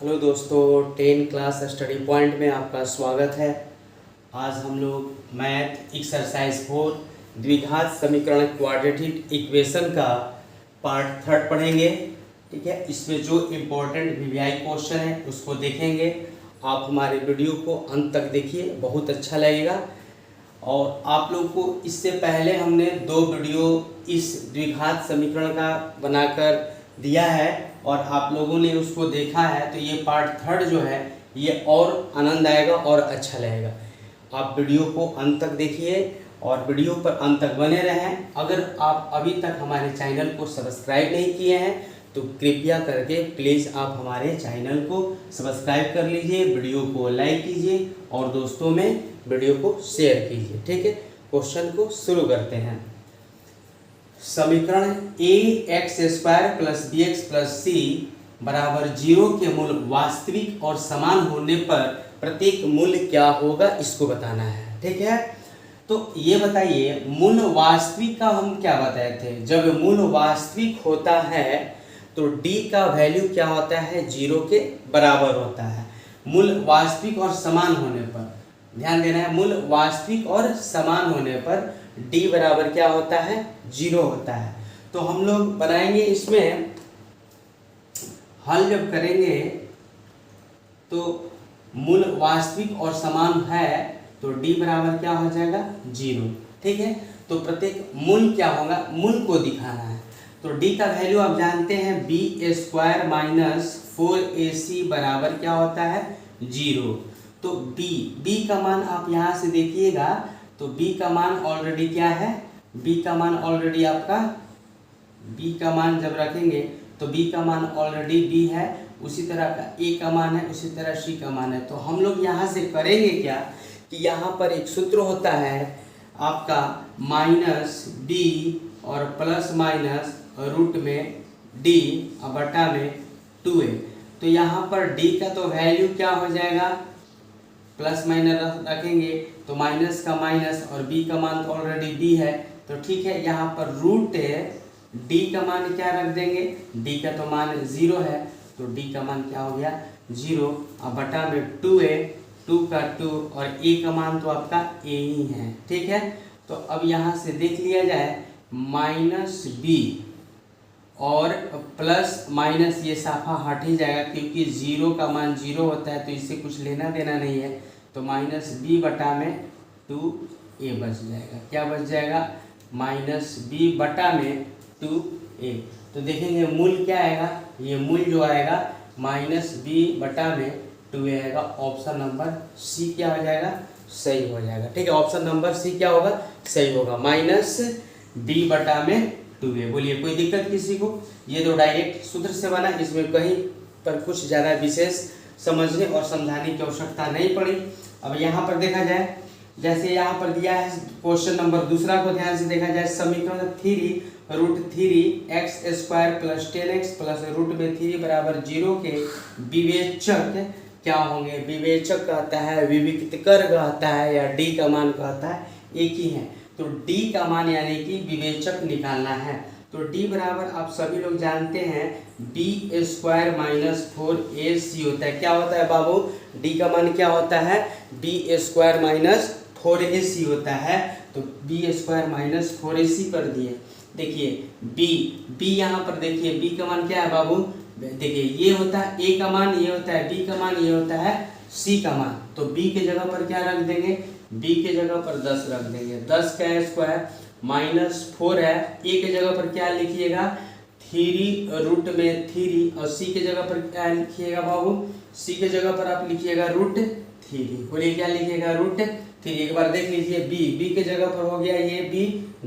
Hello दोस्तों, 10 class study point में आपका स्वागत है। आज हम लोग मैथ एक्सरसाइज 4 द्विघात समीकरण क्वाड्रेटिक इक्वेशन का पार्ट 3 पढ़ेंगे। ठीक है, इसमें जो इम्पोर्टेंट वीवीआई क्वेश्चन है उसको देखेंगे। आप हमारे वीडियो को अंत तक देखिए, बहुत अच्छा लगेगा। और आप लोग को इससे पहले हमने 2 वीडियो इस द्विघात समीकरण का बनाकर दिया है और आप लोगों ने उसको देखा है, तो ये पार्ट 3 जो है ये और आनंद आएगा और अच्छा लगेगा। आप वीडियो को अंत तक देखिए और वीडियो पर अंत तक बने रहें। अगर आप अभी तक हमारे चैनल को सब्सक्राइब नहीं किए हैं तो कृपया करके प्लीज़ आप हमारे चैनल को सब्सक्राइब कर लीजिए, वीडियो को लाइक कीजिए और दोस्तों में वीडियो को शेयर कीजिए। ठीक है, क्वेश्चन को शुरू करते हैं। समीकरण ax² + bx + c बराबर 0 के मूल वास्तविक और समान होने पर प्रत्येक मूल्य क्या होगा, इसको बताना है। ठीक है, तो ये बताइए मूल वास्तविक का हम क्या बताए थे। जब मूल वास्तविक होता है तो d का वैल्यू क्या होता है, 0 के बराबर होता है। मूल वास्तविक और समान होने पर ध्यान देना है, मूल वास्तविक और समान होने पर d बराबर क्या होता है, 0 होता है। तो हम लोग बनाएंगे, इसमें हल जब करेंगे तो मूल वास्तविक और समान है तो d बराबर क्या हो जाएगा, 0। ठीक है, तो प्रत्येक मूल क्या होगा, मूल को दिखाना है। तो d का वैल्यू आप जानते हैं b² - 4ac बराबर क्या होता है, 0। तो b का मान आप यहाँ से देखिएगा, तो b का मान ऑलरेडी क्या है, b का मान ऑलरेडी आपका b का मान जब रखेंगे तो b का मान ऑलरेडी b है, उसी तरह का a का मान है, उसी तरह c का मान है। तो हम लोग यहाँ से करेंगे क्या कि यहाँ पर एक सूत्र होता है आपका -b और प्लस माइनस रूट में d और बटा में 2a। तो यहाँ पर d का तो वैल्यू क्या हो जाएगा, प्लस माइनस रखेंगे तो माइनस का माइनस और b का मान तो ऑलरेडी b है, तो ठीक है। यहाँ पर रूट d का मान क्या रख देंगे, d का तो मान 0 है, तो d का मान क्या हो गया, 0 और बटा में 2a, 2 का 2 और a का मान तो आपका a ही है। ठीक है, तो अब यहाँ से देख लिया जाए -b और प्लस माइनस ये साफा हट ही जाएगा क्योंकि 0 का मान 0 होता है, तो इससे कुछ लेना देना नहीं है। तो -b बटा में 2a बच जाएगा। क्या बच जाएगा, -b बटा में 2a। तो देखेंगे मूल क्या आएगा, ये मूल जो आएगा -b बटा में 2a आएगा। ऑप्शन नंबर सी क्या हो जाएगा, सही हो जाएगा। ठीक है, ऑप्शन नंबर सी क्या होगा, सही होगा, -b बटा में 2a। बोलिए कोई दिक्कत किसी को। ये तो डायरेक्ट सूत्र से बना, इसमें कहीं पर कुछ ज़्यादा विशेष समझने और समझाने की आवश्यकता नहीं पड़ी। अब यहाँ पर देखा जाए, जैसे यहाँ पर दिया है क्वेश्चन नंबर दूसरा को ध्यान से देखा जाए। समीकरण 3√3x² + 10x + रूट में 3 बराबर 0 के विवेचक क्या होंगे। विवेचक कहता है, विविक्तकर कहता है या d का मान कहता है, एक ही है। तो d का मान यानी कि विवेचक निकालना है। तो d बराबर आप सभी लोग जानते हैं b² - 4ac होता है। क्या होता है बाबू, d का मान क्या होता है, b² - 4ac होता है। तो b² - 4ac कर दिए। देखिए b यहाँ पर देखिए b का मान क्या है बाबू, देखिए ये होता है a का मान, ये होता है b का मान, ये होता है c का मान। तो b के जगह पर क्या रख देंगे, b के जगह पर 10 रख देंगे। 10 का स्क्वायर -4 है, a के जगह पर क्या लिखिएगा, 3 रूट में 3 और c के जगह पर क्या लिखिएगा बाबू, c के जगह पर आप लिखिएगा √3। बोलिए क्या लिखिएगा, √3। एक बार देख लीजिए b के जगह पर हो गया ये b,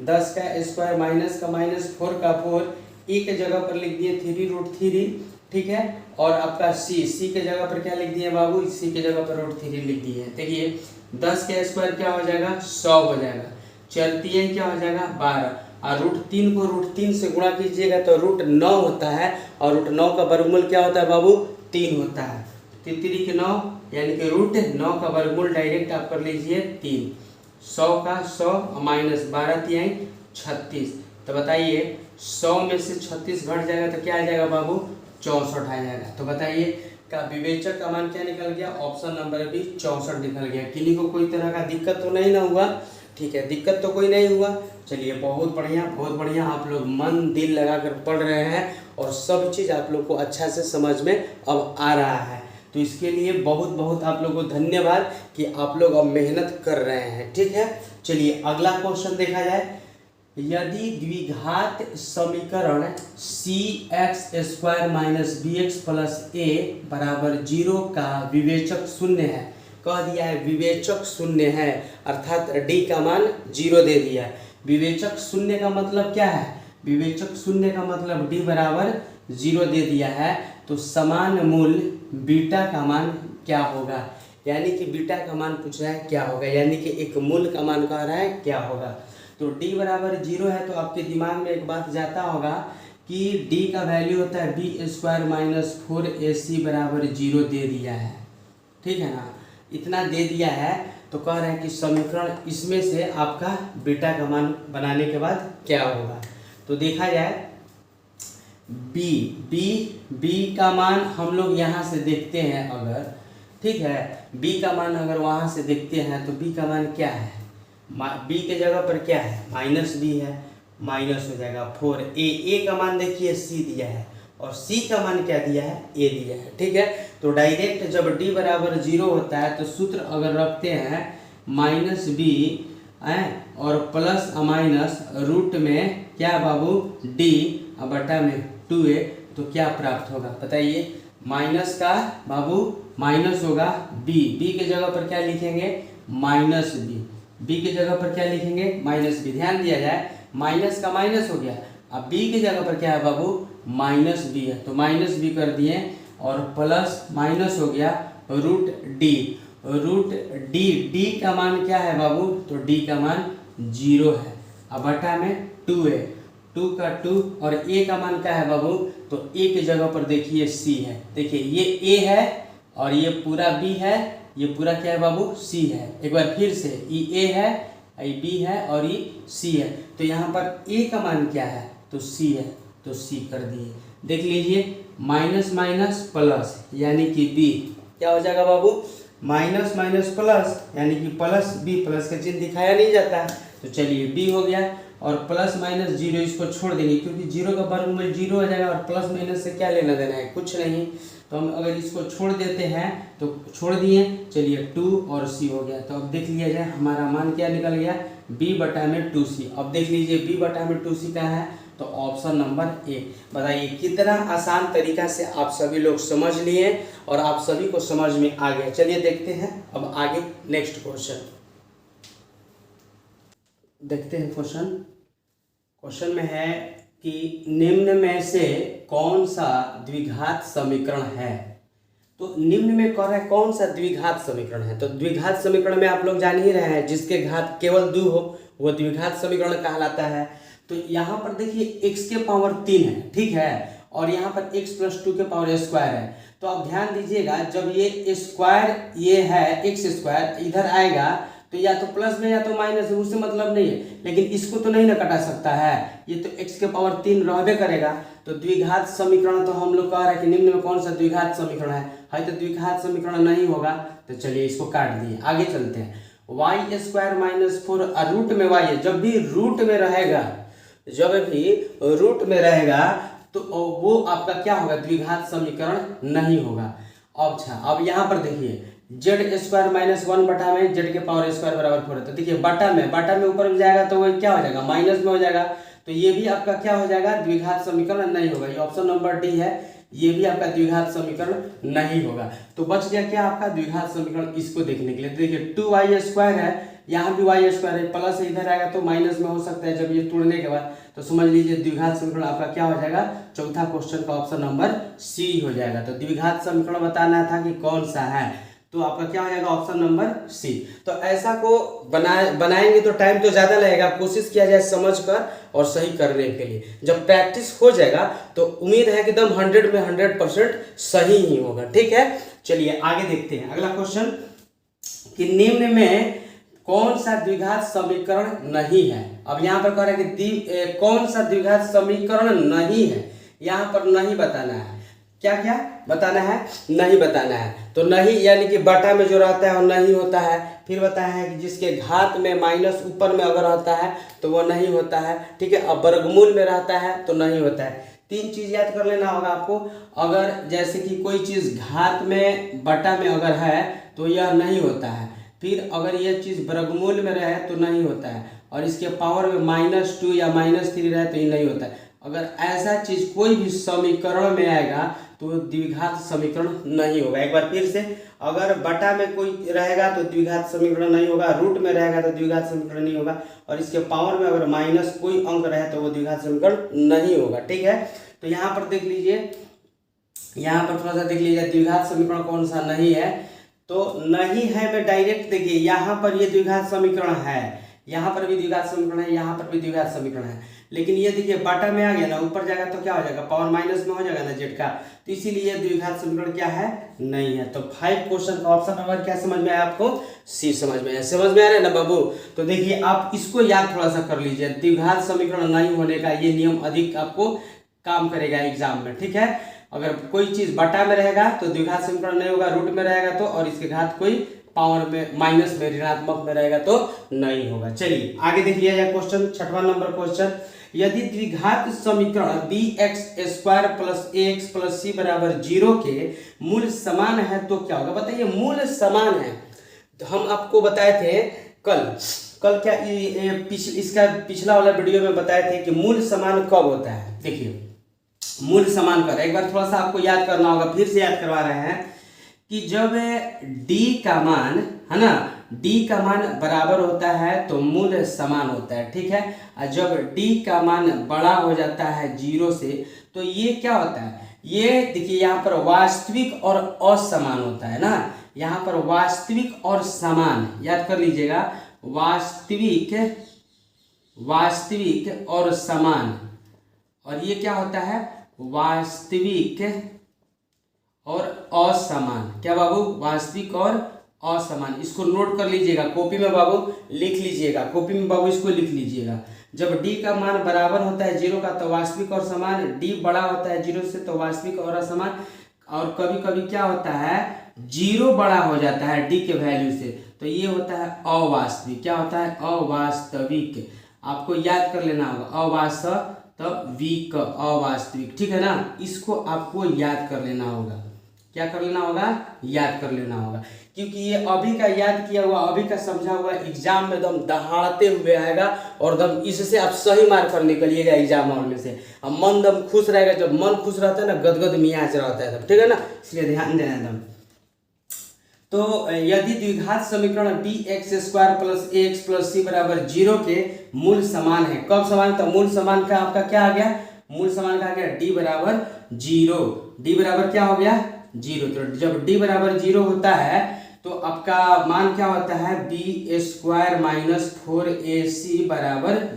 10 का स्क्वायर माइनस का माइनस 4 का 4, a के जगह पर लिख दिए 3√3। ठीक है, और आपका c के जगह पर क्या लिख दिए बाबू, c के जगह पर √3 लिख दिए। देखिए 10 का स्क्वायर क्या हो जाएगा, 100 हो जाएगा, 4 3 क्या हो जाएगा, 12 और √3 को √3 से गुणा कीजिएगा तो √9 होता है और √9 का वर्गमूल क्या होता है बाबू, 3 होता है। 3 के 9 यानी कि √9 का वर्गमूल डायरेक्ट आप कर लीजिए 3। 100 का 100 - 12 3 36। तो बताइए 100 में से 36 घट जाएगा तो क्या आ जाएगा बाबू, 64 आ जाएगा। तो बताइए का विवेचक का मान क्या निकल गया, ऑप्शन नंबर बी 64 निकल गया। किन्हीं को कोई तरह का दिक्कत तो नहीं ना हुआ, ठीक है, दिक्कत तो कोई नहीं हुआ। चलिए बहुत बढ़िया बहुत बढ़िया, आप लोग मन दिल लगा कर पढ़ रहे हैं और सब चीज़ आप लोग को अच्छा से समझ में अब आ रहा है, तो इसके लिए बहुत बहुत आप लोगों को धन्यवाद कि आप लोग अब मेहनत कर रहे हैं, ठीक है। चलिए अगला क्वेश्चन देखा जाए। यदि द्विघात समीकरण cx² minus bx plus a बराबर 0 का विवेचक शून्य है, कह दिया है विवेचक शून्य है, अर्थात d का मान 0 दे दिया है। विवेचक शून्य का मतलब क्या है, विवेचक शून्य का मतलब d बराबर 0 दे दिया है, तो समान मूल बीटा का मान क्या होगा, यानी कि बीटा का मान पूछ रहा है क्या होगा, यानी कि एक मूल का मान कह रहा है क्या होगा। तो d बराबर 0 है, तो आपके दिमाग में एक बात जाता होगा कि d का वैल्यू होता है b² माइनस 4ac बराबर 0 दे दिया है, ठीक है ना, इतना दे दिया है। तो कह रहे हैं कि समीकरण इसमें से आपका बीटा का मान बनाने के बाद क्या होगा। तो देखा जाए b का मान हम लोग यहाँ से देखते हैं अगर, ठीक है, b का मान अगर वहाँ से देखते हैं तो b का मान क्या है, b के जगह पर क्या है माइनस b है, माइनस हो जाएगा 4a का मान देखिए c दिया है और c का मान क्या दिया है a दिया है, ठीक है। तो डायरेक्ट जब d बराबर 0 होता है तो सूत्र अगर रखते हैं माइनस b और प्लस माइनस रूट में क्या बाबू d बटा में 2a, तो क्या प्राप्त होगा बताइए। माइनस का बाबू माइनस होगा b के जगह पर क्या लिखेंगे माइनस b के जगह पर क्या लिखेंगे माइनस b। ध्यान दिया जाए माइनस का माइनस हो गया, अब b के जगह पर क्या है बाबू माइनस b है, तो माइनस b कर दिए और प्लस माइनस हो गया रूट d का मान क्या है बाबू, तो d का मान 0 है, अब बटा में 2a, 2 का 2 और a का मान क्या है बाबू, तो a के जगह पर देखिए c है, देखिए ये a है और ये पूरा b है, ये पूरा क्या है बाबू c है। एक बार फिर से ये a है, ये b है और ये c है, तो यहाँ पर a का मान क्या है तो c है, तो c कर दिए। देख लीजिए माइनस माइनस प्लस यानी कि b क्या हो जाएगा बाबू, माइनस माइनस प्लस यानी कि प्लस b, प्लस का चिन्ह दिखाया नहीं जाता है, तो चलिए b हो गया और प्लस माइनस 0 इसको छोड़ देंगे क्योंकि 0 का वर्गमूल 0 हो जाएगा और प्लस माइनस से क्या लेना देना है कुछ नहीं, तो हम अगर इसको छोड़ देते हैं तो छोड़ दिए, चलिए 2 और c हो गया। तो अब देख लिया जाए हमारा मान क्या निकल गया b बटा में 2c। अब देख लीजिए b बटा में 2c का है तो ऑप्शन नंबर ए। बताइए कितना आसान तरीका से आप सभी लोग समझ लिए और आप सभी को समझ में आ गया। चलिए देखते हैं अब आगे नेक्स्ट क्वेश्चन देखते हैं। क्वेश्चन में है कि निम्न में से कौन सा द्विघात समीकरण है, तो निम्न में कह रहा है कौन सा द्विघात समीकरण है, तो द्विघात समीकरण में आप लोग जान ही रहे हैं जिसके घात केवल 2 हो वो द्विघात समीकरण कहलाता है। तो यहाँ पर देखिए x के पावर 3 है, ठीक है, और यहाँ पर x प्लस 2 के पावर स्क्वायर है। तो आप ध्यान दीजिएगा जब ये स्क्वायर ये है x स्क्वायर इधर आएगा तो या तो प्लस में या तो माइनस में, उससे मतलब नहीं है, लेकिन इसको तो नहीं ना कटा सकता है, ये तो x के पावर 3 रहबे करेगा। तो द्विघात समीकरण तो हम लोग कह रहे हैं कि निम्न में कौन सा द्विघात समीकरण है तो द्विघात समीकरण नहीं होगा, तो चलिए इसको काट दिए। आगे चलते हैं। वाई स्क्वायर माइनस 4 रूट में y है, जब भी रूट में रहेगा तो वो आपका क्या होगा द्विघात समीकरण नहीं होगा। अच्छा अब यहाँ पर देखिए जेड स्क्वायर माइनस 1 बटा में जेड के पावर स्क्वायर बराबर 4 है, तो देखिए बटा में ऊपर में जाएगा तो वो क्या हो जाएगा माइनस में हो जाएगा, तो ये भी आपका क्या हो जाएगा द्विघात समीकरण नहीं होगा। ये ऑप्शन नंबर डी है, ये भी आपका द्विघात समीकरण नहीं होगा। तो बच गया क्या आपका द्विघात समीकरण, इसको देखने के लिए देखिए 2y स्क्वायर है, यहाँ भी y स्क्वायर है, प्लस इधर आएगा तो माइनस में हो सकता है जब ये तोड़ने के बाद, तो समझ लीजिए द्विघात समीकरण आपका क्या हो जाएगा, चौथा क्वेश्चन का ऑप्शन नंबर सी हो जाएगा। तो द्विघात समीकरण बताना था कि कौन सा है, तो आपका क्या हो जाएगा ऑप्शन नंबर सी। तो ऐसा को बनाएंगे तो टाइम तो ज़्यादा लगेगा, कोशिश किया जाए समझकर और सही करने के लिए। जब प्रैक्टिस हो जाएगा तो उम्मीद है कि एकदम 100 में 100% सही ही होगा, ठीक है। चलिए आगे देखते हैं अगला क्वेश्चन कि निम्न में कौन सा द्विघात समीकरण नहीं है। अब यहाँ पर कह रहा है कि कौन सा द्विघात समीकरण नहीं है, यहाँ पर नहीं बताना है, क्या क्या बताना है, नहीं बताना है। तो नहीं यानी कि बटा में जो रहता है वो नहीं होता है। फिर बताया है कि जिसके घात में माइनस ऊपर में अगर रहता है तो वो नहीं होता है, ठीक है। अब वर्गमूल में रहता है तो नहीं होता है। 3 चीज याद कर लेना होगा आपको। अगर जैसे कि कोई चीज घात में बटा में अगर है तो यह नहीं होता है। फिर अगर यह चीज वर्गमूल में रहे तो नहीं होता है, और इसके पावर में -2 या -3 रहे तो ये नहीं होता है। अगर ऐसा चीज कोई भी समीकरण में आएगा तो द्विघात समीकरण नहीं होगा। एक बार फिर से, अगर बटा में कोई रहेगा तो द्विघात समीकरण नहीं होगा, रूट में रहेगा तो द्विघात समीकरण नहीं होगा, और इसके पावर में अगर माइनस कोई अंक रहे तो वो द्विघात समीकरण नहीं होगा, ठीक है। तो यहाँ पर देख लीजिए, यहाँ पर थोड़ा सा देख लीजिए द्विघात समीकरण कौन सा नहीं है। तो नहीं है में डायरेक्ट देखिए, यहाँ पर ये द्विघात समीकरण है, यहाँ पर भी द्विघात समीकरण है, यहाँ पर भी द्विघात समीकरण है, लेकिन ये देखिए बटा में आ गया ना, ऊपर जाएगा तो क्या हो जाएगा, पावर माइनस में हो जाएगा ना जेड का, तो इसीलिए द्विघात समीकरण क्या है, नहीं है। तो 5 क्वेश्चन का ऑप्शन नंबर क्या समझ में आया आपको, सी समझ में आया। समझ में आ रहा है ना बाबू। तो देखिए आप इसको याद थोड़ा सा कर लीजिए, द्विघात समीकरण नहीं होने का ये नियम अधिक आपको काम करेगा एग्जाम में, ठीक है। अगर कोई चीज बटा में रहेगा तो द्विघात समीकरण नहीं होगा, रूट में रहेगा तो, और इसके घात कोई पावर में माइनस में ऋणात्मक में रहेगा तो नहीं होगा। चलिए आगे देख लिया जाए क्वेश्चन, 6वां नंबर क्वेश्चन। यदि द्विघात समीकरण bx² + ax + c = 0 के मूल समान है तो क्या होगा। बताइए मूल समान है, तो हम आपको बताए थे कल क्या इसका पिछला वाला वीडियो में बताए थे कि मूल समान कब होता है। देखिए मूल समान कर एक बार थोड़ा सा आपको याद करना होगा, फिर से याद करवा रहे हैं कि जब d का मान है ना, d का मान बराबर होता है तो मूल समान होता है, ठीक है। और जब d का मान बड़ा हो जाता है 0 से तो ये क्या होता है, ये देखिए यहाँ पर वास्तविक और असमान होता है ना, यहाँ पर वास्तविक और समान याद कर लीजिएगा, वास्तविक और समान, और ये क्या होता है, वास्तविक और असमान। क्या बाबू, वास्तविक और असमान। इसको नोट कर लीजिएगा, कॉपी में बाबू लिख लीजिएगा, कॉपी में बाबू इसको लिख लीजिएगा। जब d का मान बराबर होता है 0 का तो वास्तविक और समान, d बड़ा होता है 0 से तो वास्तविक और असमान, और कभी कभी क्या होता है 0 बड़ा हो जाता है d के वैल्यू से तो ये होता है अवास्तविक। क्या होता है, अवास्तविक। आपको याद कर लेना होगा, अवास्तविक अवास्तविक, ठीक है ना। इसको आपको याद कर लेना होगा, क्या कर लेना होगा, याद कर लेना होगा, क्योंकि ये अभी का याद किया हुआ, अभी का समझा हुआ एग्जाम में दम दहाड़ते हुए आएगा, और दम इससे आप सही मार्क कर निकलिएगा एग्जाम हॉल में से। अब मन दम खुश रहेगा, जब मन खुश रहता है ना गदगद मियाज रहता है तब, ठीक है ना, इसलिए ध्यान देना दम। तो यदि द्विघात समीकरण bx² + ax + c = 0 के मूल समान है, कब समान, तो मूल समान का आपका क्या आ गया, मूल समान का आ गया d = 0, d बराबर क्या हो गया 0। तो जब d = 0 होता है तो आपका मान क्या होता है, b² - 4ac =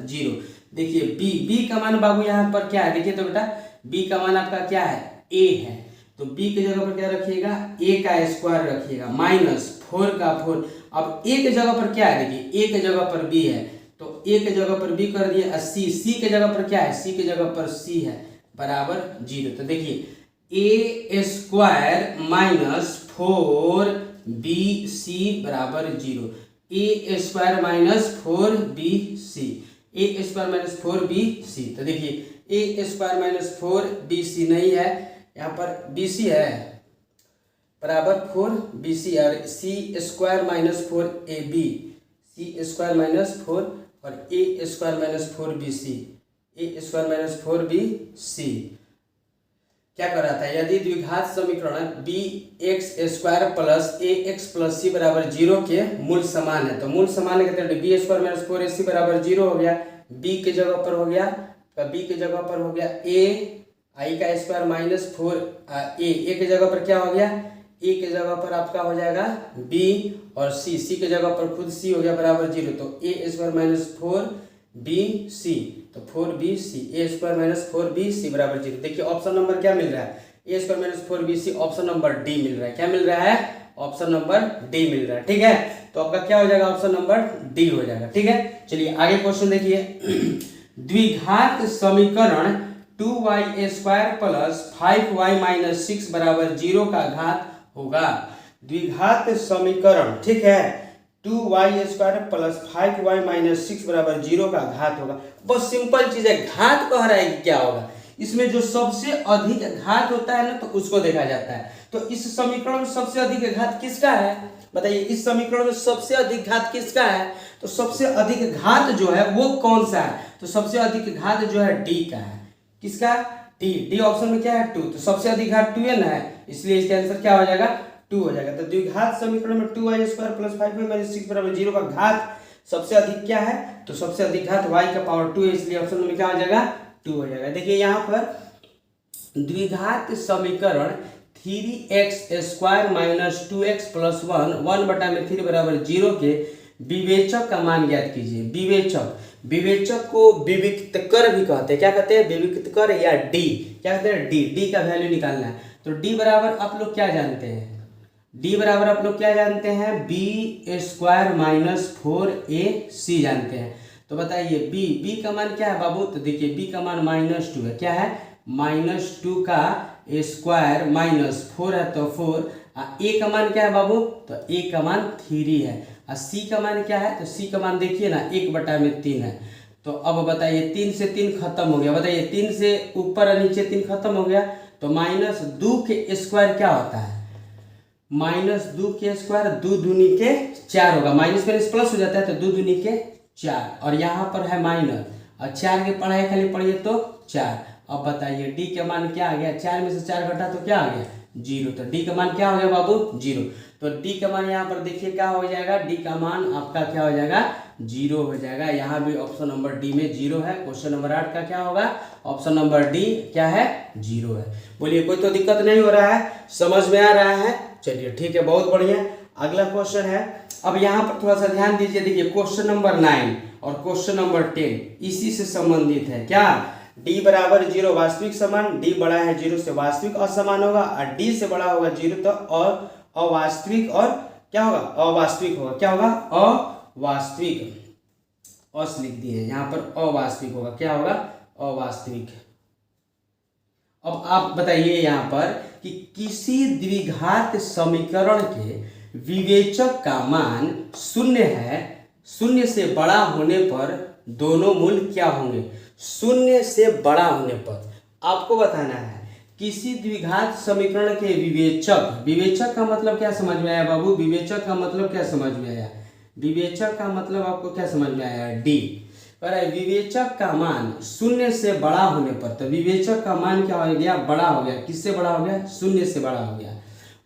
0। देखिए b का मान बाबू यहाँ पर क्या है, देखिए तो बेटा b का मान आपका क्या है, a है, तो b की जगह पर क्या रखिएगा, a का स्क्वायर रखिएगा -4 का 4। अब a की जगह पर क्या है, देखिए a की जगह पर b है तो a की जगह पर b कर दिए, c की जगह पर क्या है, c की जगह पर c है बराबर 0। तो देखिए a² - 4bc = 0, a² - 4bc, a² - 4bc। तो देखिए a² - 4bc नहीं है, यहाँ पर bc है बराबर 4bc, और c² - 4ab, c² - 4 और a² - 4bc, a² - 4bc। क्या कर रहा था, यदि द्विघात समीकरण bx² + ax + c = 0 के मूल समान है, तो मूल समान है कहते हैं b² - 4ac = 0 हो गया, b की जगह पर हो गया, b की जगह पर हो गया a का स्क्वायर -4 a की जगह पर क्या हो गया, a की जगह पर आपका हो जाएगा b, और c की जगह पर खुद c हो गया बराबर 0, तो a² - 4bc, तो 4bc, a² - 4bc = 0। देखिए ऑप्शन नंबर क्या मिल रहा है, a² - 4bc, option number D मिल रहा है। क्या मिल रहा है, ऑप्शन नंबर डी मिल रहा है, ठीक है। तो आपका क्या हो जाएगा, ऑप्शन नंबर डी हो जाएगा, ठीक है। चलिए आगे क्वेश्चन देखिए, द्विघात समीकरण 2y² प्लस 5y माइनस 6 बराबर 0 का घात होगा। द्विघात समीकरण, ठीक है, 2y² प्लस 5y माइनस 6 बराबर 0 का घात होगा। बस सिंपल चीज है, घात कह रहा है कि क्या होगा, इसमें जो सबसे अधिक घात होता है ना तो उसको देखा जाता है। तो इस समीकरण में सबसे अधिक घात किसका है, बताइए, इस समीकरण में सबसे अधिक घात किसका है, तो सबसे अधिक घात जो है वो कौन सा है, तो सबसे अधिक घात जो है डी का है। किसका, डी ऑप्शन में क्या है 2, तो सबसे अधिक घात 2n है, इसलिए इसका आंसर क्या हो जाएगा 2 हो जाएगा। तो द्विघात समीकरण में 2y² प्लस 5y माइनस 6 बराबर 0 का घात सबसे अधिक क्या है, तो सबसे अधिक घात y का पावर 2 है, इसलिए ऑप्शन में क्या हो जाएगा 2 हो जाएगा। देखिए यहाँ पर द्विघात समीकरण 3x² माइनस 2x प्लस 1 बटा में 3 बराबर 0 के विवेचक का मान ज्ञात कीजिए। विवेचक को विविक्त कर भी कहते हैं, क्या कहते हैं, विविक्त कर या डी, क्या कहते हैं डी का वैल्यू निकालना है। तो डी बराबर आप लोग क्या जानते हैं, डी बराबर आप लोग क्या जानते हैं, b² माइनस 4ac जानते हैं। तो बताइए बी का मान क्या है बाबू, तो देखिए बी का मान -2 है, क्या है -2 का स्क्वायर माइनस 4 है तो 4, ए का मान क्या है बाबू, तो ए का मान 3 है, और सी का मान क्या है, तो सी का मान देखिए ना 1 बटा में 3 है। तो अब बताइए 3 से 3 खत्म हो गया, बताइए 3 से ऊपर और नीचे 3 खत्म हो गया, तो -2 के स्क्वायर क्या होता है, -2 के स्क्वायर 2 दूनी के 4 होगा, माइनस माइनस प्लस हो जाता है तो 2 दूनी के 4, और यहाँ पर है माइनस, और 4 की पढ़ाई खाली पढ़िए तो 4। अब बताइए डी का मान क्या आ गया, 4 में से 4 घटा तो क्या आ गया 0, तो डी का मान क्या हो गया बाबू 0। तो डी का मान यहाँ पर देखिए क्या हो जाएगा, डी का मान आपका क्या हो जाएगा 0 हो जाएगा। यहाँ भी ऑप्शन नंबर डी में 0 है। क्वेश्चन नंबर 8 का क्या होगा, ऑप्शन नंबर डी क्या है 0 है। बोलिए कोई तो दिक्कत नहीं हो रहा है, समझ में आ रहा है, चलिए ठीक है, बहुत बढ़िया। अगला क्वेश्चन है, अब यहाँ पर थोड़ा सा ध्यान दीजिए, देखिए क्वेश्चन नंबर 9 और क्वेश्चन नंबर 10 इसी से संबंधित है। क्या, d बराबर 0 वास्तविक समान, d बड़ा है 0 से वास्तविक असमान होगा, और d से बड़ा होगा 0 तो और अवास्तविक, और क्या होगा अवास्तविक होगा, क्या होगा अवास्तविक, अस लिख दिए यहाँ पर, अवास्तविक होगा, क्या होगा अवास्तविक। अब आप बताइए यहाँ पर कि किसी द्विघात समीकरण के विवेचक का मान 0 है, 0 से बड़ा होने पर दोनों मूल क्या होंगे, 0 से बड़ा होने पर आपको बताना है किसी द्विघात समीकरण के विवेचक का मतलब क्या समझ में आया बाबू, विवेचक का मतलब क्या समझ में आया, विवेचक का मतलब आपको क्या समझ में आया डी पर विवेचक का मान 0 से बड़ा होने पर, तो विवेचक का मान क्या हो गया बड़ा हो गया, किससे बड़ा हो गया 0 से बड़ा हो गया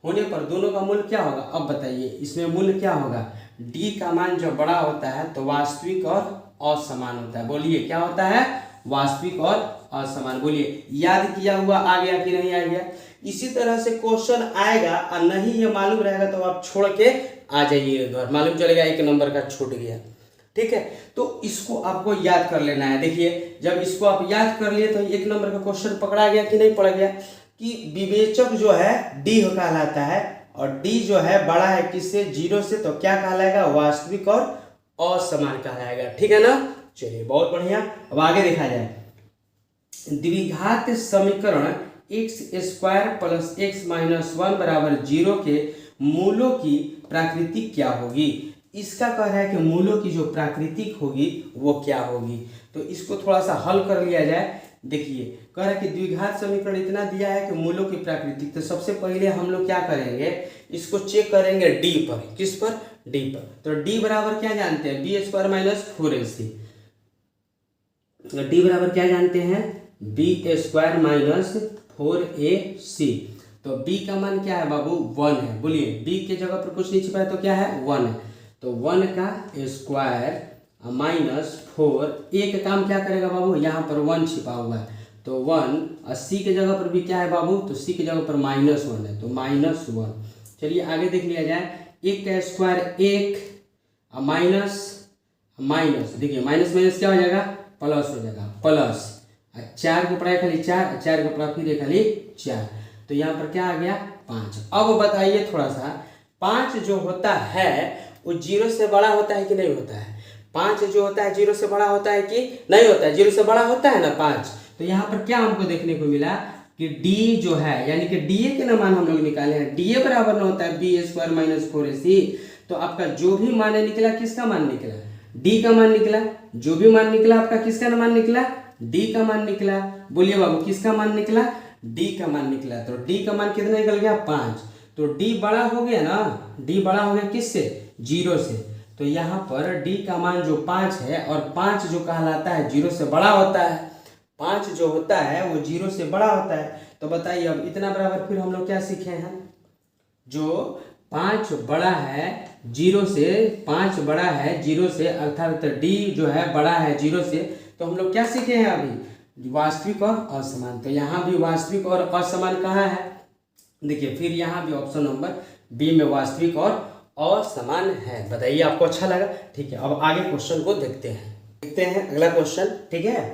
होने पर दोनों का मूल्य क्या होगा। अब बताइए इसमें मूल्य क्या होगा, डी का मान जब बड़ा होता है तो वास्तविक और असमान होता है। बोलिए क्या होता है, वास्तविक और असमान। बोलिए याद किया हुआ आ गया कि नहीं आ गया। इसी तरह से क्वेश्चन आएगा और नहीं ये मालूम रहेगा तो आप छोड़ के आ जाइए घर, मालूम चलेगा 1 नंबर का छूट गया, ठीक है। तो इसको आपको याद कर लेना है। देखिए जब इसको आप याद कर लिए तो 1 नंबर का क्वेश्चन पकड़ा गया कि नहीं पड़ा गया, कि विवेचक जो है डी कहलाता है, और डी जो है बड़ा है किससे 0 से, तो क्या कहलाएगा वास्तविक और असमान कहलाएगा, ठीक है ना। चलिए बहुत बढ़िया। अब आगे देखा जाए, द्विघात समीकरण x² प्लस x माइनस 1 बराबर 0 के मूलों की प्राकृतिक क्या होगी। इसका कह रहा है कि मूलों की जो प्राकृतिक होगी वो क्या होगी, तो इसको थोड़ा सा हल कर लिया जाए। देखिए कह रहा है कि द्विघात समीकरण इतना दिया है कि मूलों की प्राकृतिक, तो सबसे पहले हम लोग क्या करेंगे, इसको चेक करेंगे डी पर, किस पर डी पर। तो डी बराबर क्या जानते हैं b² माइनस 4ac, डी बराबर क्या जानते हैं b² माइनस 4ac। तो b का मान क्या है बाबू 1 है। बोलिए b के जगह पर कुछ नहीं छिपा है तो क्या है 1 है, तो 1 का स्क्वायर माइनस 4, ए का काम क्या करेगा बाबू, यहाँ पर 1 छिपा हुआ है तो 1, और सी के जगह पर भी क्या है बाबू, तो सी के जगह पर -1 है तो -1। चलिए आगे देख लिया जाए, 1 का स्क्वायर 1 माइनस, देखिए माइनस माइनस क्या हो जाएगा प्लस हो जाएगा, प्लस 4 को पढ़ाई खाली 4, 4 को पढ़ा फिर खाली 4, तो यहाँ पर क्या आ गया 5। अब बताइए थोड़ा सा, 5 जो होता है वो 0 से बड़ा होता है कि नहीं होता है, 5 जो होता है 0 से बड़ा होता है कि नहीं होता है, 0 से बड़ा होता है ना 5, तो यहाँ पर क्या हमको देखने को मिला कि डी जो है यानी कि डी ए के ना मान हम लोग निकाले हैं, डी ए बराबर ना होता है बी स्क्वायर माइनस 4ac। तो आपका जो भी मान निकला किसका मान निकला, डी का मान निकला। जो भी मान निकला आपका किसका मान निकला, डी का मान निकला। बोलिए बाबू किसका मान निकला, डी का मान निकला। तो डी का मान कितना निकल गया 5। तो डी बड़ा हो गया ना, डी बड़ा हो गया किससे, 0 से। तो यहाँ पर डी का मान जो 5 है और 5 जो कहलाता है 0 से बड़ा होता है, 5 जो होता है वो 0 से बड़ा होता है। तो बताइए अब इतना बराबर फिर हम लोग क्या सीखे हैं, जो 5 बड़ा है 0 से, 5 बड़ा है 0 से अर्थात डी जो है बड़ा है 0 से। तो हम लोग क्या सीखे हैं अभी, वास्तविक और असमान। तो यहाँ भी वास्तविक और असमान कहाँ है, देखिए फिर यहाँ भी ऑप्शन नंबर बी में वास्तविक और असमान है। बताइए आपको अच्छा लगा, ठीक है। अब आगे क्वेश्चन को देखते हैं अगला क्वेश्चन, ठीक है।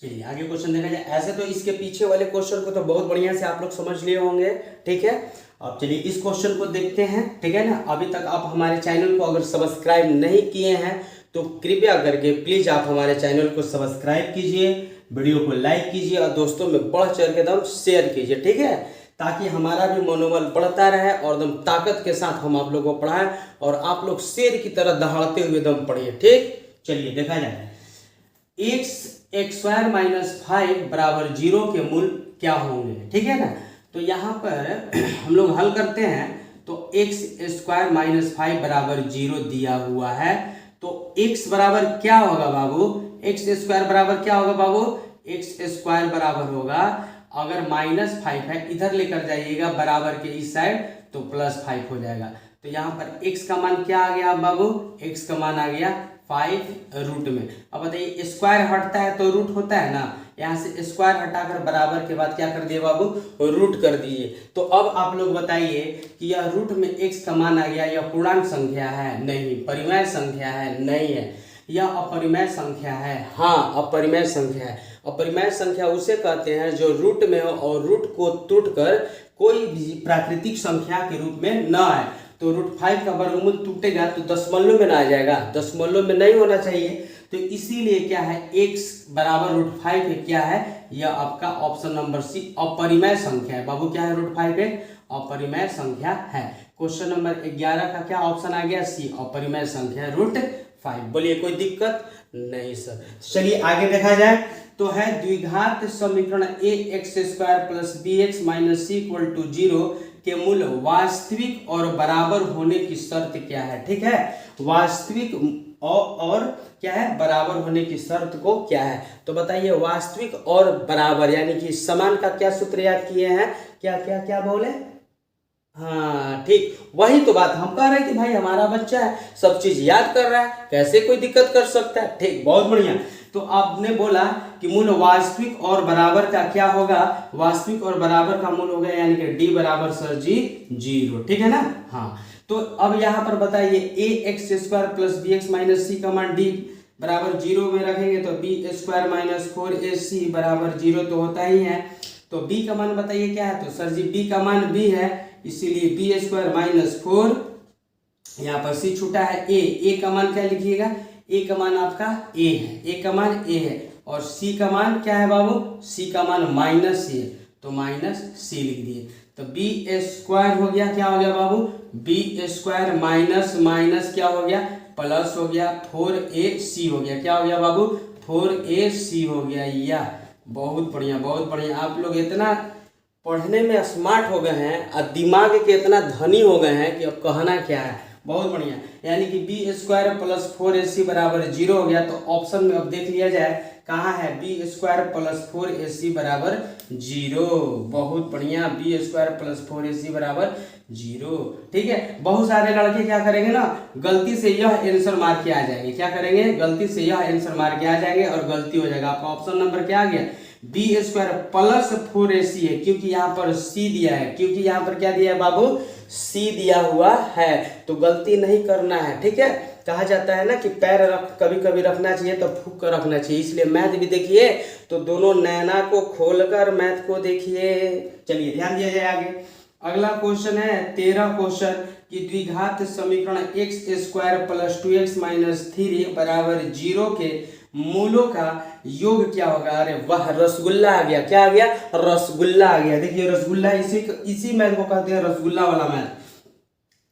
चलिए आगे क्वेश्चन देखा जाए। ऐसे तो इसके पीछे वाले क्वेश्चन को तो बहुत बढ़िया से आप लोग समझ लिए होंगे, ठीक है। अब चलिए इस क्वेश्चन को देखते हैं, ठीक है ना। अभी तक आप हमारे चैनल को अगर सब्सक्राइब नहीं किए हैं तो कृपया करके प्लीज आप हमारे चैनल को सब्सक्राइब कीजिए, वीडियो को लाइक कीजिए और दोस्तों में बढ़ चढ़ के एकदम शेयर कीजिए, ठीक है, ताकि हमारा भी मनोबल बढ़ता रहे और एकदम ताकत के साथ हम आप लोगों को पढ़ाएं और आप लोग शेर की तरह दहाड़ते हुए एकदम पढ़िए, ठीक। चलिए देखा जाए, x स्क्वायर माइनस 5 बराबर 0 के मूल क्या होंगे, ठीक है ना। तो यहाँ पर हम लोग हल करते हैं। तो x स्क्वायर माइनस 5 बराबर 0 दिया हुआ है। तो x बराबर क्या होगा बाबू, x स्क्वायर बराबर क्या होगा बाबू, x स्क्वायर बराबर होगा, अगर -5 है इधर लेकर जाइएगा बराबर के इस साइड तो +5 हो जाएगा। तो यहाँ पर x का मान क्या आ गया बाबू, x का मान आ गया 5 रूट में। अब बताइए स्क्वायर हटता है तो रूट होता है ना, यहाँ से स्क्वायर हटाकर बराबर के बाद क्या कर दिए बाबू, रूट कर दिए। तो अब आप लोग बताइए कि यह रूट में x का मान आ गया, यह पूर्णांक संख्या है, नहीं। परिमेय संख्या है, नहीं है। यह अपरिमेय संख्या है, हाँ अपरिमेय संख्या है। अपरिमेय संख्या उसे कहते हैं जो रूट में हो और रूट को टूटकर कोई भी प्राकृतिक संख्या के रूप में न आए। तो √5 का वर्गमूल टूटेगा तो दशमलव में ना आ जाएगा, दशमलव में नहीं होना चाहिए। तो इसीलिए क्या है, x बराबर √5 है, क्या है यह आपका ऑप्शन नंबर सी अपरिमेय संख्या है। बाबू क्या है, √5 एक अपरिमेय संख्या है। क्वेश्चन नंबर 11 का क्या ऑप्शन आ गया, सी अपरिमेय संख्या √5। बोलिए कोई दिक्कत नहीं सर। चलिए आगे देखा जाए। तो है द्विघात समीकरण ax square plus bx minus c equal to 0 के मूल वास्तविक और बराबर होने की शर्त क्या है, ठीक है। वास्तविक और क्या है, बराबर होने की शर्त को क्या है। तो बताइए वास्तविक और बराबर यानी कि समान का क्या सूत्र याद किए हैं, क्या क्या क्या बोले, हाँ ठीक, वही तो बात हम कह रहे थे भाई, हमारा बच्चा है सब चीज याद कर रहा है, कैसे कोई दिक्कत कर सकता है, ठीक, बहुत बढ़िया। तो आपने बोला कि मूल वास्तविक और बराबर का क्या होगा, वास्तविक और बराबर का मूल होगा यानी कि d बराबर सर जी 0, ठीक है ना। हाँ तो अब यहाँ पर बताइए ax square plus bx minus c का मान d बराबर 0 में रखेंगे तो b स्क्वायर माइनस 4ac बराबर 0 तो होता ही है। तो b का मान बताइए क्या है, तो सर जी b का मान b है, इसीलिए b स्क्वायर माइनस 4, यहाँ पर c छूटा है a का मान क्या लिखिएगा, a का मान आपका a है, a का मान a है और c का मान क्या है बाबू, c का मान -c है तो -c लिख दिए। तो b स्क्वायर हो गया, क्या हो गया बाबू, b स्क्वायर माइनस माइनस क्या हो गया, प्लस हो गया, 4ac हो गया, क्या हो गया बाबू, 4ac हो गया। या बहुत बढ़िया बहुत बढ़िया, आप लोग इतना पढ़ने में स्मार्ट हो गए हैं और दिमाग के इतना धनी हो गए हैं कि अब कहना क्या है, बहुत बढ़िया। यानी कि b स्क्वायर प्लस 4ac बराबर 0 हो गया। तो ऑप्शन में अब देख लिया जाए कहाँ है, b स्क्वायर प्लस 4ac बराबर 0, बहुत बढ़िया, b स्क्वायर प्लस 4ac बराबर 0, ठीक है। बहुत सारे लड़के क्या करेंगे ना, गलती से यह आंसर मार के आ जाएंगे, क्या करेंगे, गलती से यह आंसर मार के आ जाएंगे और गलती हो जाएगा। आपका ऑप्शन नंबर क्या आ गया, b स्क्वायर प्लस 4ac है, क्योंकि यहाँ पर c दिया है, क्योंकि यहाँ पर क्या दिया है बाबू, c दिया हुआ है, तो गलती नहीं करना है, ठीक है। कहा जाता है ना कि पैर कभी कभी रखना चाहिए तो फूक कर रखना चाहिए, इसलिए मैथ भी देखिए तो दोनों नैना को खोलकर मैथ को देखिए। चलिए ध्यान दिया जाए आगे। अगला क्वेश्चन है 13 क्वेश्चन कि द्विघात समीकरण x square plus 2x minus 3 बराबर 0 के मूलों का योग क्या होगा? अरे वाह, रसगुल्ला आ गया। क्या आ गया? रसगुल्ला आ गया। देखिए रसगुल्ला, इसी मैथ को कहते हैं रसगुल्ला वाला math.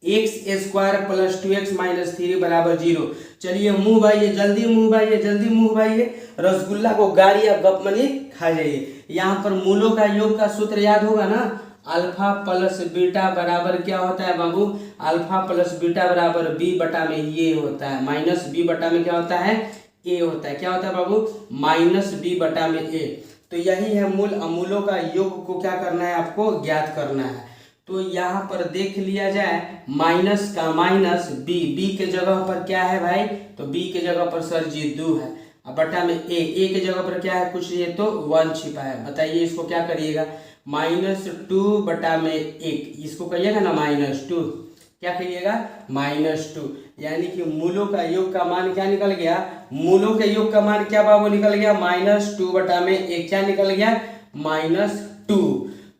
X square plus 2x minus 3 बराबर 0। चलिए मुंह भाइये, जल्दी मुंह भाइये, जल्दी मुंह भाइये, रसगुल्ला को गाड़ी या गप मनी खा जाइए। यहाँ पर मूलों का योग का सूत्र याद होगा ना, अल्फा प्लस बीटा बराबर क्या होता है बाबू? अल्फा प्लस बीटा बराबर बी बटा में ये होता है, माइनस बी बटा में क्या होता है? ए होता है। क्या होता है बाबू? माइनस बी बटा में ए। तो यही है मूल। अमूलों का योग को क्या करना है? आपको ज्ञात करना है। तो यहाँ पर देख लिया जाए, माइनस का माइनस बी, बी के जगह पर क्या है भाई? तो बी के जगह पर सर जी 2 है, अब बटा में ए के जगह पर क्या है? कुछ नहीं है तो 1 छिपा है। बताइए इसको क्या करिएगा? -2 बटा में 1, इसको कहिएगा ना -2। क्या कहिएगा? -2। यानी कि मूलों का योग का मान क्या निकल गया? मूलों के योग का मान क्या बाबू निकल गया? -2 बटा में 1। क्या निकल गया? -2।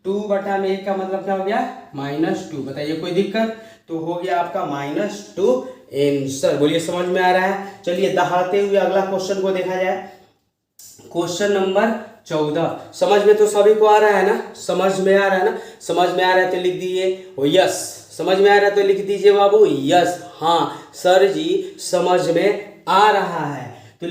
2 बटा में 1 का मतलब क्या हो गया? -2। बताइए कोई दिक्कत? तो हो गया आपका -2 आंसर। बोलिए समझ में आ रहा है? चलिए दहाड़ते हुए अगला क्वेश्चन को देखा जाए। Question number 14। समझ में तो सभी को आ रहा है ना? समझ में आ रहा है ना? समझ में आ रहा है तो लिख दीजिए यस। समझ में आ रहा है तो लिख दीजिए बाबू यस। हाँ सर जी समझ में आ रहा है। तो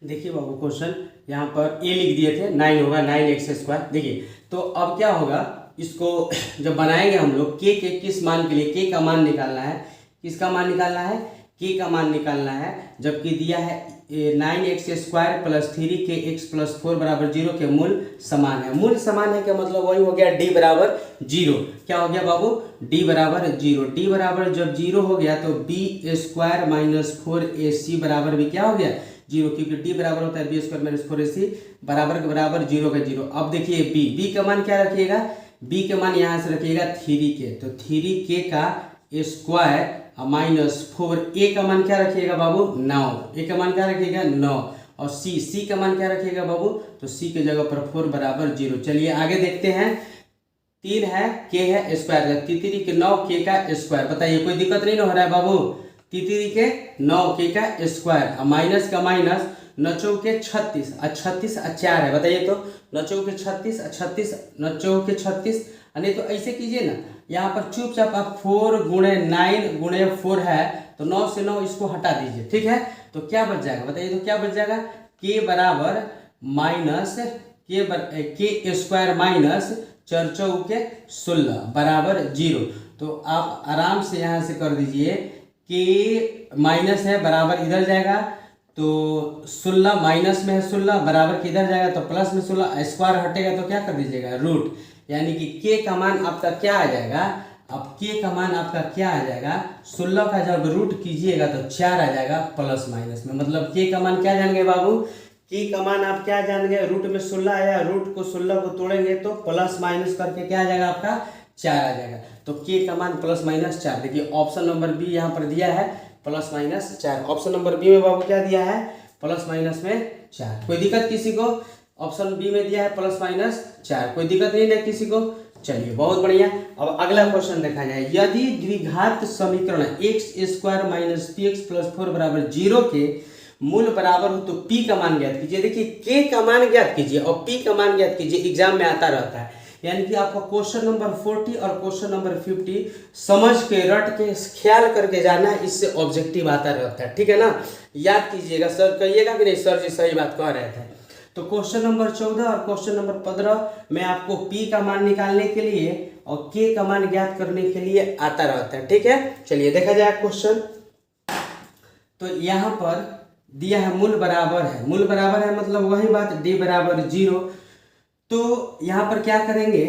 देखिए बाबू क्वेश्चन यहाँ पर ए लिख दिए थे, 9 होगा 9x²। देखिए तो अब क्या होगा, इसको जब बनाएंगे हम लोग के किस मान के लिए? के का मान निकालना है। किसका मान निकालना है? के का मान निकालना है। जबकि दिया है 9x² प्लस 3kx प्लस 4 बराबर 0 के मूल समान है। मूल समान है क्या मतलब? वही हो गया d बराबर 0। क्या हो गया बाबू? d बराबर 0। d बराबर जब 0 हो गया तो b² माइनस 4ac बराबर भी क्या हो गया? 0, क्योंकि d बराबर होता है b² माइनस 4ac बराबर के बराबर 0 का 0। अब देखिए b का मान क्या रखिएगा? b के मान यहाँ से रखिएगा 3k, तो 3k का स्क्वायर माइनस 4। ए का मान क्या रखिएगा बाबू? 9। ए का मान क्या रखिएगा? 9। और सी का मान क्या रखिएगा बाबू? तो सी के जगह पर 4 बराबर 0। चलिए आगे देखते हैं। 3 है, के है स्क्वायर, 3 के 9 के का स्क्वायर। बताइए कोई दिक्कत नहीं ना हो रहा है बाबू? 3 के 9 के का स्क्वायर, माइनस का माइनस, 9 के 36 और 36 और 4 है। बताइए तो 9 के 36 और 36, 9 के 36। नहीं तो ऐसे कीजिए ना, यहाँ पर चुपचाप आप 4 गुणे 9 गुणे 4 है तो 9 से 9 इसको हटा दीजिए, ठीक है? तो क्या बच जाएगा? बताइए तो क्या बच जाएगा? के बराबर माइनस के स्क्वायर माइनस 4 के 16 बराबर 0। तो आप आराम से यहाँ से कर दीजिए कि माइनस है बराबर इधर जाएगा तो 16 माइनस में है 16 बराबर किधर जाएगा तो प्लस में 16, स्क्वायर हटेगा तो क्या कर दीजिएगा? रूट। यानी कि के का मान आपका क्या आ जाएगा? अब के का मान आपका क्या आ जाएगा? 16 का जब रूट कीजिएगा तो 4 आ जाएगा प्लस माइनस में। मतलब के का मान क्या जान गए बाबू? के का मान आप क्या जान गए? रूट में 16 आया, रूट को 16 को तोड़ेंगे तो प्लस माइनस करके क्या आ जाएगा आपका? 4 आ जाएगा। तो के का मान प्लस माइनस 4। देखिए ऑप्शन नंबर बी यहाँ पर दिया है plus minus 4। Option number B में बाबू क्या दिया है? प्लस माइनस में 4। कोई दिक्कत किसी को? ऑप्शन बी में दिया है प्लस माइनस 4। कोई दिक्कत नहीं है किसी को? चलिए बहुत बढ़िया। अब अगला क्वेश्चन देखा जाए। यदि द्विघात समीकरण x² माइनस px प्लस 4 बराबर 0 के मूल बराबर हो तो p का मान ज्ञात कीजिए। देखिए k का मान ज्ञात कीजिए और p का मान ज्ञात कीजिए, एग्जाम में आता रहता है। यानी कि आपको क्वेश्चन नंबर 40 और क्वेश्चन नंबर 50 समझ के रट के ख्याल करके जाना है, इससे ऑब्जेक्टिव आता रहता है, ठीक है ना? याद कीजिएगा। सर कहिएगा कि नहीं सर जी सही बात कह रहे थे। तो क्वेश्चन नंबर 14 और क्वेश्चन नंबर 15 में आपको p का मान निकालने के लिए और k का मान ज्ञात करने के लिए आता रहता है, ठीक है? चलिए देखा जाए क्वेश्चन। तो यहाँ पर दिया है मूल बराबर है, मूल बराबर है मतलब वही बात, d बराबर 0। तो यहाँ पर क्या करेंगे?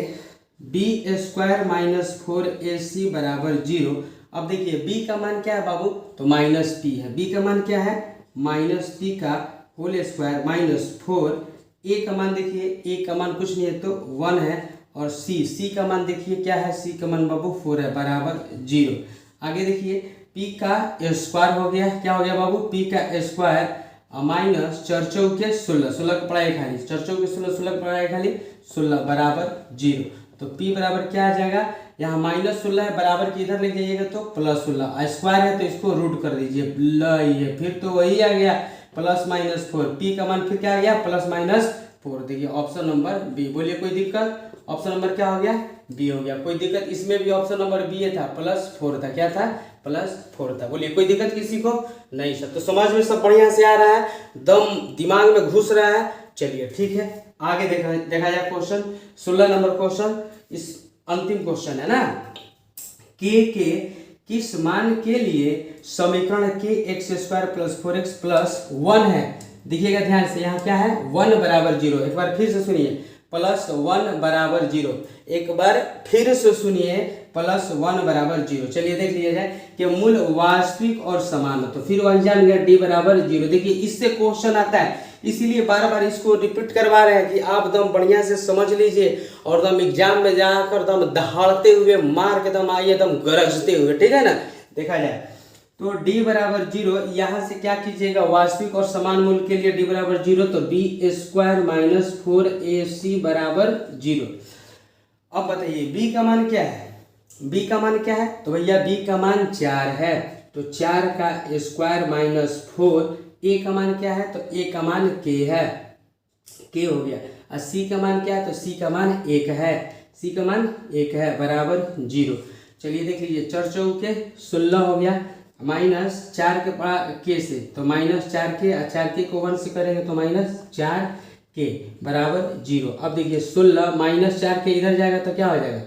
b² माइनस 4ac बराबर 0। अब देखिए b का मान क्या है बाबू? तो माइनस p है। b का मान क्या है? माइनस p का होल स्क्वायर माइनस 4। ए का मान देखिए, ए का मान कुछ नहीं है तो 1 है। और सी का मान देखिए क्या है? सी का मान बाबू 4 है बराबर 0। आगे देखिए पी का स्क्वायर हो गया, क्या हो गया बाबू? पी का स्क्वायर माइनस 4 के 16, 16 का पढ़ाई खाली, 4 के 16, 16 का पढ़ाई खाली 16 बराबर 0। तो p बराबर क्या आ जाएगा, यहाँ -16 है, बराबर की इधर ले जाइएगा तो +16, स्क्वायर है तो इसको रूट कर दीजिए, ये फिर तो वही आ गया +-4, p का मान फिर क्या आ गया +-4। देखिए ऑप्शन नंबर बी। बोलिए कोई दिक्कत, ऑप्शन नंबर क्या हो गया, बी हो गया। कोई दिक्कत, इसमें भी ऑप्शन नंबर बी था, +4 था, क्या था +4 था। बोलिए कोई दिक्कत किसी को नहीं सर, तो समझ में सब बढ़िया से आ रहा है, दम दिमाग में घुस रहा है। चलिए ठीक है, आगे देखा जाए क्वेश्चन 16 नंबर क्वेश्चन, इस अंतिम क्वेश्चन है ना। के किस मान के लिए समीकरण के x² + 4x + 1 है। देखिएगा ध्यान से, यहाँ क्या है 1 बराबर 0। एक बार फिर से सुनिए, +1 बराबर 0। एक बार फिर से सुनिए, +1 बराबर 0। चलिए देख लिया जाए कि मूल वास्तविक और समान हो, तो फिर वही जान गया d बराबर 0। देखिए इससे क्वेश्चन आता है, इसीलिए बार बार इसको रिपीट करवा रहे हैं कि आप दम बढ़िया से समझ लीजिए और दम एग्जाम में जाकर दम दहाड़ते हुए मार के दम आइए, दम गरजते हुए, ठीक है ना। देखा जाए तो d बराबर 0, यहाँ से क्या कीजिएगा, वास्तविक और समान मूल के लिए d बराबर 0, तो b² - 4ac बराबर 0। अब बताइए b का मान क्या है, b का मान क्या है, तो भैया b का मान 4 है, तो 4 का स्क्वायर -4। a का मान क्या है, तो a का मान k है, k हो गया। और c का मान क्या है, तो c का मान 1 है, c का मान 1 है बराबर 0। चलिए देख लीजिए, 4 चौके 16 हो गया, -4 के बड़ा k से, तो -4k, और 4k को 1 से करेंगे तो -4k बराबर 0। अब देखिए 16 -4k इधर जाएगा तो क्या हो जाएगा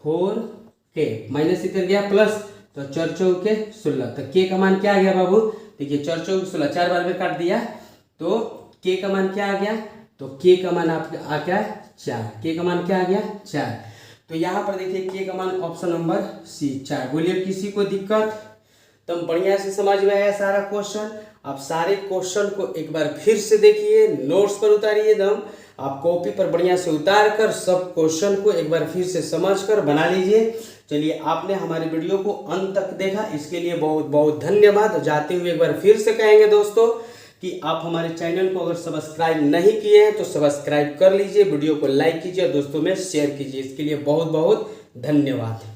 4k, माइनस इधर गया प्लस, तो 4 चौके 16, तो k का मान क्या आ गया बाबू, देखिए 4 चौके 16, 4 बार में काट दिया तो k का मान क्या आ गया, तो k का मान आपका आ गया 4, k का मान क्या आ गया 4। तो यहाँ पर देखिए k का मान ऑप्शन नंबर सी 4। बोलिए किसी को दिक्कत, तो बढ़िया से समझ में आया सारा क्वेश्चन। आप सारे क्वेश्चन को एक बार फिर से देखिए, नोट्स पर उतारिए दम, आप कॉपी पर बढ़िया से उतार कर सब क्वेश्चन को एक बार फिर से समझ कर बना लीजिए। चलिए, आपने हमारे वीडियो को अंत तक देखा, इसके लिए बहुत बहुत धन्यवाद। जाते हुए एक बार फिर से कहेंगे दोस्तों कि आप हमारे चैनल को अगर सब्सक्राइब नहीं किए हैं तो सब्सक्राइब कर लीजिए, वीडियो को लाइक कीजिए और दोस्तों में शेयर कीजिए। इसके लिए बहुत बहुत धन्यवाद।